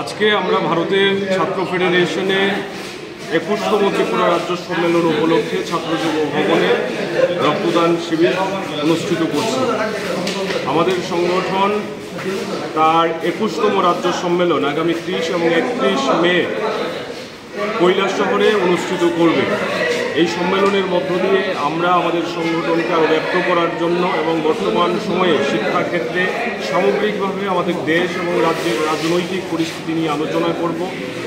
আজকে আমরা ভারতের ছাত্র ফেডারেশনে 21তম ত্রিপুরা রাজ্য সম্মেলন উপলক্ষে ছাত্র যুব ভবনে রক্তদান শিবির অনুষ্ঠিত করছি। আমাদের সংগঠন তার 21তম রাজ্য সম্মেলন আগামী 30 এবং 31 মে কৈলাসহরে অনুষ্ঠিত করবে। এই সম্মেলনের মধ্য দিয়ে আমরা আমাদের সংগঠনকে আরও ব্যক্ত করার জন্য এবং বর্তমান সময়ে শিক্ষাক্ষেত্রে সামগ্রিকভাবে আমাদের দেশ এবং রাজ্যের রাজনৈতিক পরিস্থিতি নিয়ে আলোচনা করব।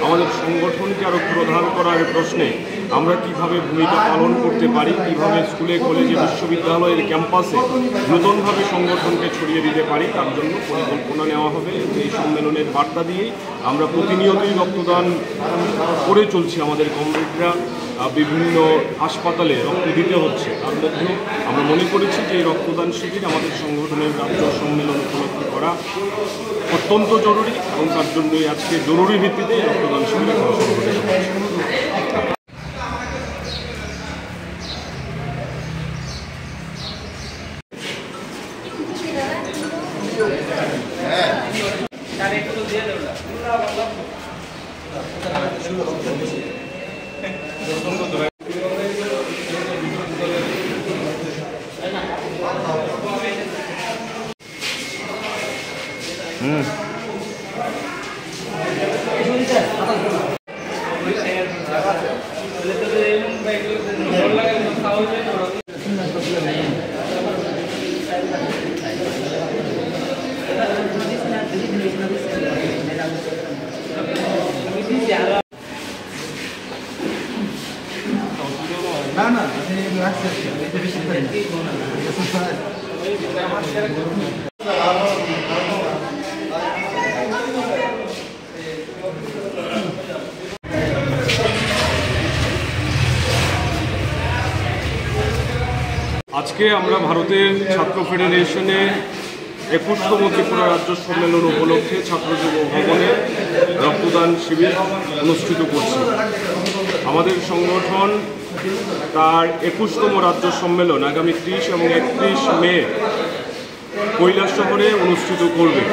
আমাদের সংগঠনকে আরও প্রধান করার প্রশ্নে আমরা কিভাবে ভূমিকা পালন করতে পারি, কিভাবে স্কুলে কলেজে বিশ্ববিদ্যালয়ের ক্যাম্পাসে নতুনভাবে সংগঠনকে ছড়িয়ে দিতে পারি, তার জন্য পরিকল্পনা নেওয়া হবে। এই সম্মেলনের বার্তা দিয়েই আমরা প্রতিনিয়তই রক্তদান করে চলছি। আমাদের কমরেডরা বিভিন্ন হাসপাতালে রক্ত দিতে হচ্ছে, তার মধ্যেও আমরা মনে করেছি যে এই রক্তদান শিবির আমাদের সংগঠনের রাজ্য সম্মেলন উপলক্ষে করা অত্যন্ত জরুরি এবং তার জন্যই আজকে জরুরি ভিত্তিতে রক্তদান শিবিরে সংগঠিত হচ্ছে। আজকে আমরা ভারতের ছাত্র ফেডারেশনে 21তম ত্রিপুরা রাজ্য সম্মেলন উপলক্ষে ছাত্র যুব ভবনে রক্তদান শিবির অনুষ্ঠিত করছি। আমাদের সংগঠন তার 21তম রাজ্য সম্মেলন আগামী 30 এবং 31 মে কৈলাসহরে অনুষ্ঠিত করবে।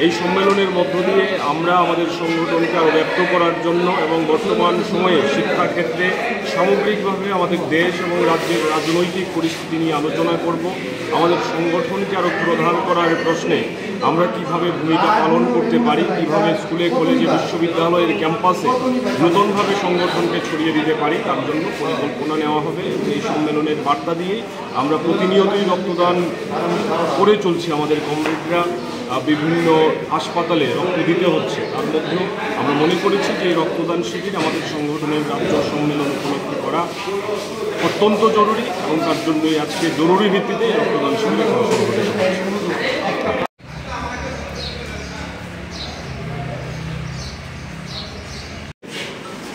এই সম্মেলনের মধ্য দিয়ে আমরা আমাদের সংগঠনকে আরও ব্যক্ত করার জন্য এবং বর্তমান সময়ে শিক্ষাক্ষেত্রে সামগ্রিকভাবে আমাদের দেশ এবং রাজ্যের রাজনৈতিক পরিস্থিতি নিয়ে আলোচনা করব। আমাদের সংগঠনকে আরও প্রধান করার প্রশ্নে আমরা কিভাবে ভূমিকা পালন করতে পারি, কিভাবে স্কুলে কলেজে বিশ্ববিদ্যালয়ের ক্যাম্পাসে নতুনভাবে সংগঠনকে ছড়িয়ে দিতে পারি, তার জন্য পরিকল্পনা নেওয়া হবে। এই সম্মেলনের বার্তা দিয়েই আমরা প্রতিনিয়তই রক্তদান করে চলছি। আমাদের কমরেডরা বিভিন্ন হাসপাতালে রক্ত দিতে হচ্ছে, তার মধ্যেও আমরা মনে করেছি যে এই রক্তদান শিবির আমাদের সংগঠনের রাজ্য সম্মেলন উপলক্ষে করা অত্যন্ত জরুরি এবং তার জন্যই আজকে জরুরি ভিত্তিতে রক্তদান শিবিরে সংগঠিত হচ্ছে।